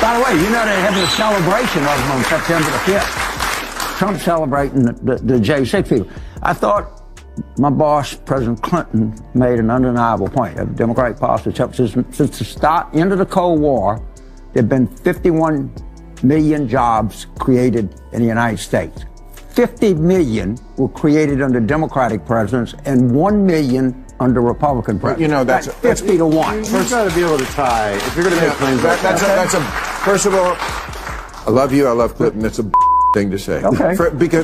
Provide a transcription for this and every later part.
By the way, you know they had a celebration of them on September the 5th. Trump celebrating the J6 people. I thought my boss, President Clinton, made an undeniable point of Democratic policy. Since the end of the Cold War, there have been 51 million jobs created in the United States. 50 million were created under Democratic presidents and 1 million under Republican presidents. You know, that's 50 to 1. You've got to be able to tie. If you're going to make claims like that. First of all, I love you, I love Clinton. It's a thing to say. Okay.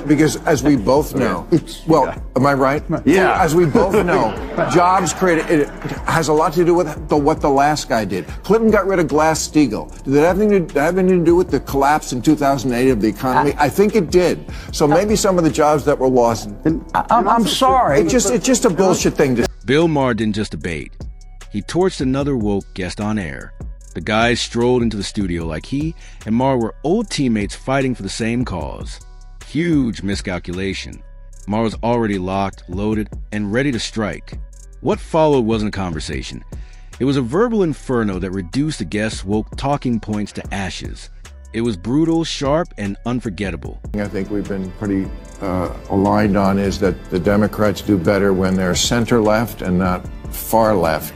Because as we both know, am I right? Yeah. As we both know, jobs created, it has a lot to do with what the last guy did. Clinton got rid of Glass-Steagall. Did that have anything to do with the collapse in 2008 of the economy? I think it did. So maybe some of the jobs that were lost. I'm sorry. It's just a bullshit thing to say. Bill Maher didn't just debate. He torched another woke guest on air. The guys strolled into the studio like he and Maher were old teammates fighting for the same cause. Huge miscalculation. Maher was already locked, loaded, and ready to strike. What followed wasn't a conversation. It was a verbal inferno that reduced the guests' woke talking points to ashes. It was brutal, sharp, and unforgettable. I think we've been pretty aligned on is that the Democrats do better when they're center-left and not far-left.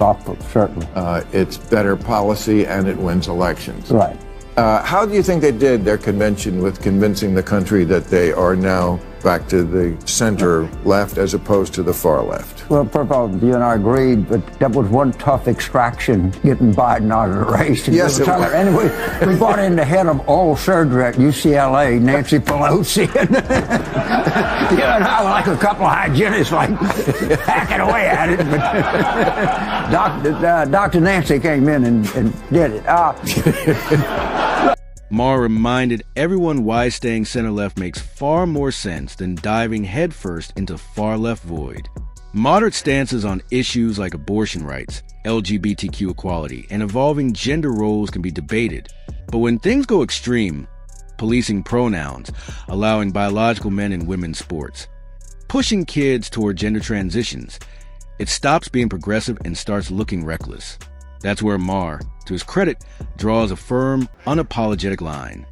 Certainly. It's better policy and it wins elections. Right. How do you think they did their convention with convincing the country that they are now back to the center-left as opposed to the far-left? Well, first of all, you and I agreed, but that was one tough extraction, getting Biden out of the race. Yes, it was. Anyway, we brought in the head of oral surgery at UCLA, Nancy Pelosi. You and I were like a couple of hygienists, like hacking away at it. But Dr. Nancy came in and did it. Maher reminded everyone why staying center-left makes far more sense than diving headfirst into far-left void. Moderate stances on issues like abortion rights, LGBTQ equality, and evolving gender roles can be debated. But when things go extreme, policing pronouns, allowing biological men and women's sports, pushing kids toward gender transitions, it stops being progressive and starts looking reckless. That's where Maher, to his credit, draws a firm, unapologetic line.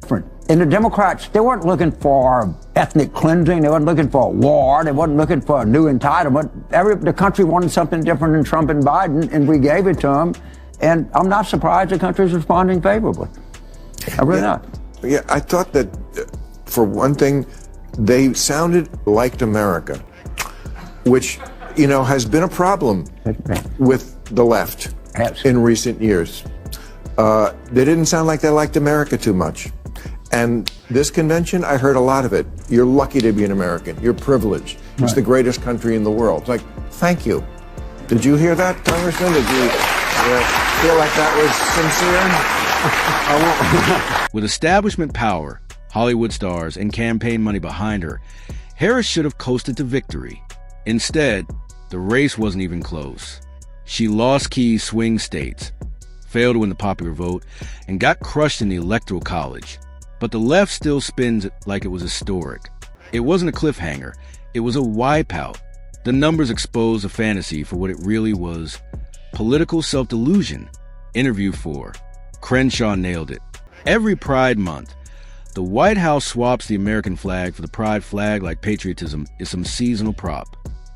And the Democrats, they weren't looking for ethnic cleansing. They weren't looking for a war. They weren't looking for a new entitlement. The country wanted something different than Trump and Biden, and we gave it to them. And I'm not surprised the country's responding favorably. I really not. Yeah, I thought that, for one thing, they sounded like America, which, has been a problem with the left in recent years. They didn't sound like they liked America too much. And this convention, I heard a lot of it. You're lucky to be an American. You're privileged. Right. It's the greatest country in the world. It's like, thank you. Did you hear that, Congressman? Did you feel like that was sincere? With establishment power, Hollywood stars, and campaign money behind her, Harris should have coasted to victory. Instead, the race wasn't even close. She lost key swing states, failed to win the popular vote, and got crushed in the Electoral College. But the left still spins it like it was historic. It wasn't a cliffhanger. It was a wipeout. The numbers exposed a fantasy for what it really was. Political self-delusion. Interview 4. Crenshaw nailed it. Every Pride Month, the White House swaps the American flag for the Pride flag like patriotism is some seasonal prop.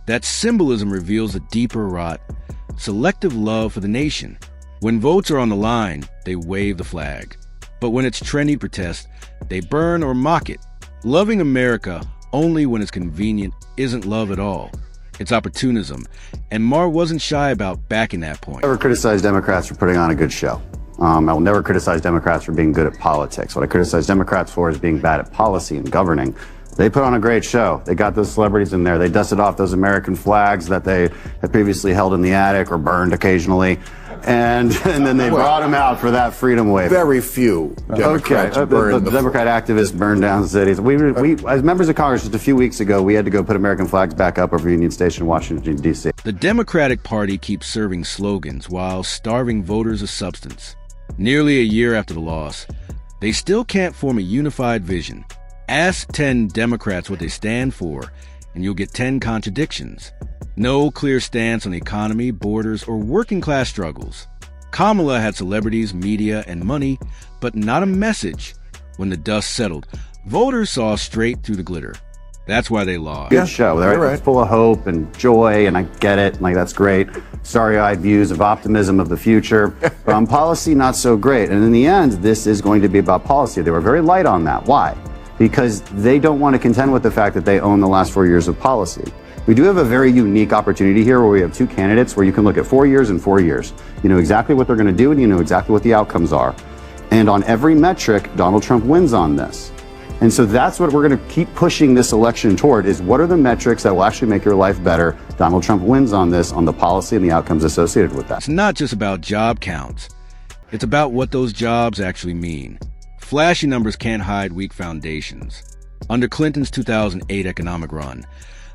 That symbolism reveals a deeper rot, selective love for the nation. When votes are on the line, they wave the flag. But when it's trendy protest, they burn or mock it. Loving America only when it's convenient isn't love at all. It's opportunism, and Maher wasn't shy about backing that point. I never criticize Democrats for putting on a good show. I will never criticize Democrats for being good at politics. What I criticize Democrats for is being bad at policy and governing. They put on a great show. They got those celebrities in there. They dusted off those American flags that they had previously held in the attic or burned occasionally. And then they brought them out for that freedom wave. Very few Democrats burned the Democrat activists burned down cities. We, as members of Congress, just a few weeks ago, we had to go put American flags back up over Union Station, Washington, D.C. The Democratic Party keeps serving slogans while starving voters of substance. Nearly a year after the loss, they still can't form a unified vision. Ask 10 Democrats what they stand for, and you'll get 10 contradictions. No clear stance on the economy, borders, or working class struggles. Kamala had celebrities, media, and money, but not a message. When the dust settled, voters saw straight through the glitter. That's why they lost. Good show. They're right. Full of hope and joy, and I get it. Like, that's great. Starry-eyed views of optimism of the future. But on policy, not so great. And in the end, this is going to be about policy. They were very light on that. Why? Because they don't want to contend with the fact that they own the last 4 years of policy. We do have a very unique opportunity here where we have two candidates where you can look at 4 years and 4 years. You know exactly what they're going to do, and you know exactly what the outcomes are. And on every metric, Donald Trump wins on this. And so that's what we're going to keep pushing this election toward, is what are the metrics that will actually make your life better? Donald Trump wins on this, on the policy and the outcomes associated with that. It's not just about job counts. It's about what those jobs actually mean. Flashy numbers can't hide weak foundations. Under Clinton's 2008 economic run,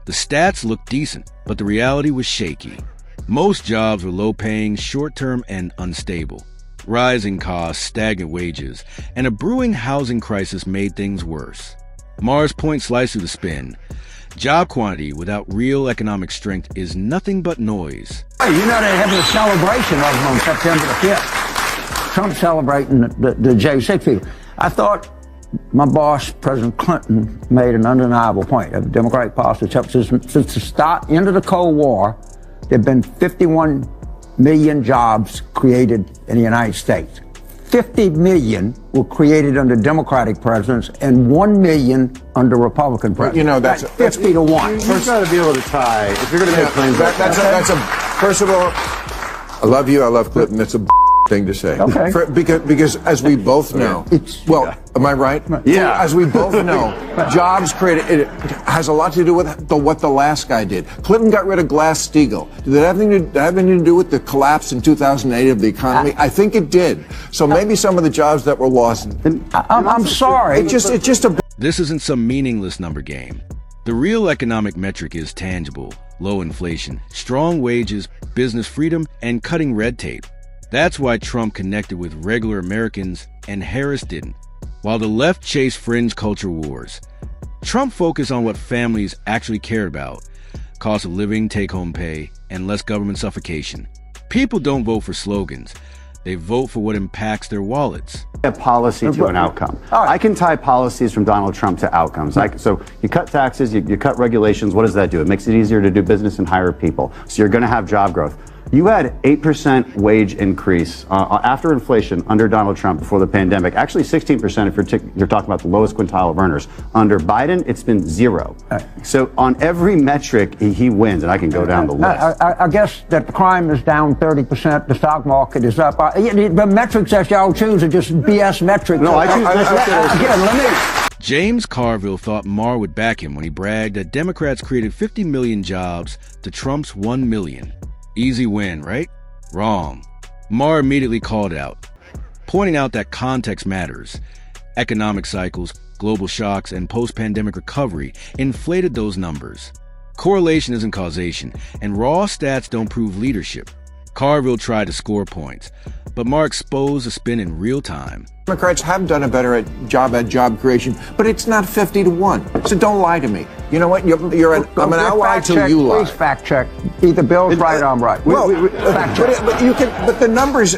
the stats looked decent, but the reality was shaky. Most jobs were low-paying, short-term, and unstable. Rising costs, stagnant wages, and a brewing housing crisis made things worse. Maher's point sliced through the spin. Job quantity without real economic strength is nothing but noise. Hey, you know they're having a celebration of them on September the 5th. Trump celebrating the J6 people. I thought my boss, President Clinton, made an undeniable point of Democratic policy. Since the end of the Cold War, there have been 51 million jobs created in the United States. 50 million were created under Democratic presidents and 1 million under Republican presidents. You know, that's 50 to 1. You've got to be able to tie. If you're going to make claims like that. That's a, first of all, I love you, I love Clinton. That's a thing to say. Okay. Because as we both know, am I right? Yeah. As we both know, jobs created, it has a lot to do with what the last guy did. Clinton got rid of Glass-Steagall. Did that have anything to do with the collapse in 2008 of the economy? I think it did. So maybe some of the jobs that were lost. I'm sorry. It's just a. This isn't some meaningless number game. The real economic metric is tangible: low inflation, strong wages, business freedom, and cutting red tape. That's why Trump connected with regular Americans and Harris didn't. While the left chased fringe culture wars, Trump focused on what families actually cared about: cost of living, take-home pay, and less government suffocation. People don't vote for slogans. They vote for what impacts their wallets. A policy to an outcome. I can tie policies from Donald Trump to outcomes. So you cut taxes, you cut regulations. What does that do? It makes it easier to do business and hire people. So you're going to have job growth. You had 8% wage increase after inflation under Donald Trump before the pandemic. Actually, 16% if you're talking about the lowest quintile of earners. Under Biden, it's been 0. So on every metric, he wins, and I can go down the list. I guess that crime is down 30%. The stock market is up. The metrics that y'all choose are just BS metrics. No, I choose again. James Carville thought Maher would back him when he bragged that Democrats created 50 million jobs to Trump's 1 million. Easy win, right? Wrong. Maher immediately called out, pointing out that context matters. Economic cycles, global shocks, and post-pandemic recovery inflated those numbers. Correlation isn't causation, and raw stats don't prove leadership. Carville tried to score points, but Maher exposed the spin in real time. Democrats have done a better job creation, but it's not 50 to 1. So don't lie to me. You know what? I'm an ally till you lie. Please fact check. Either Bill's right or I'm right. Fact check. But the numbers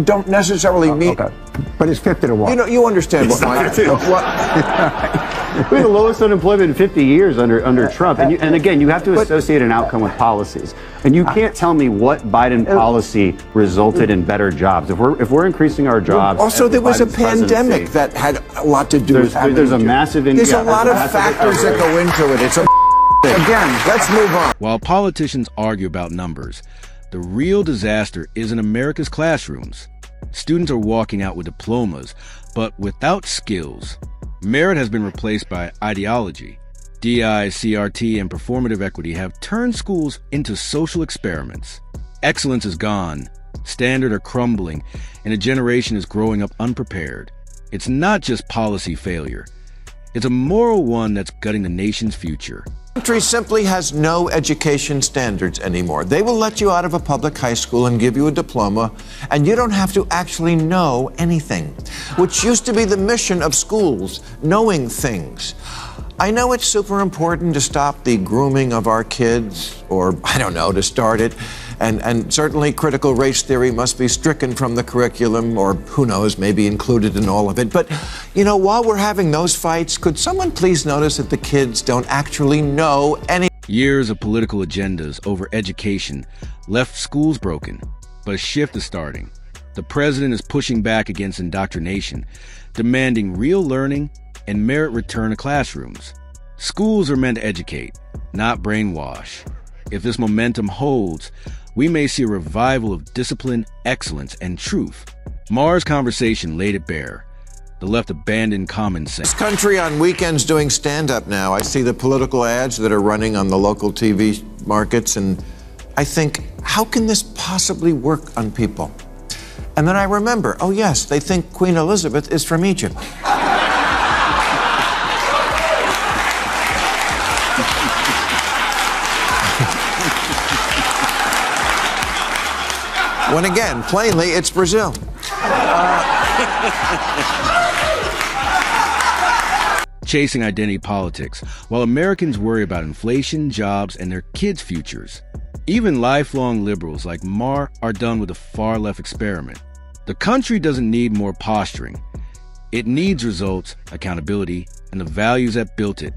don't necessarily mean. Okay. But it's 50 to 1. You understand what my. We had the lowest unemployment in 50 years under Trump. And again, you have to associate an outcome with policies. And you can't tell me what Biden policy resulted in better jobs. If we're increasing our jobs. Also, there was a pandemic that had a lot to do with that. There's a massive. There's a lot of factors that go into it. It's a thing. Again, let's move on. While politicians argue about numbers, the real disaster is in America's classrooms. Students are walking out with diplomas, but without skills. Merit has been replaced by ideology. DI, CRT, and performative equity have turned schools into social experiments. Excellence is gone, standards are crumbling, and a generation is growing up unprepared. It's not just policy failure. It's a moral one that's gutting the nation's future. The country simply has no education standards anymore. They will let you out of a public high school and give you a diploma, and you don't have to actually know anything, which used to be the mission of schools, knowing things. I know it's super important to stop the grooming of our kids, or, I don't know, to start it. and certainly critical race theory must be stricken from the curriculum, or who knows, maybe included in all of it. But, while we're having those fights, could someone please notice that the kids don't actually know any? Years of political agendas over education left schools broken, but a shift is starting. The president is pushing back against indoctrination, demanding real learning and merit return to classrooms. Schools are meant to educate, not brainwash. If this momentum holds, we may see a revival of discipline, excellence, and truth. Maher's conversation laid it bare. The left abandoned common sense. This country on weekends doing stand-up now. I see the political ads that are running on the local TV markets, and I think, how can this possibly work on people? And then I remember, oh yes, they think Queen Elizabeth is from Egypt. When again, plainly, it's Brazil. Chasing identity politics, while Americans worry about inflation, jobs, and their kids' futures. Even lifelong liberals like Maher are done with the far-left experiment. The country doesn't need more posturing. It needs results, accountability, and the values that built it.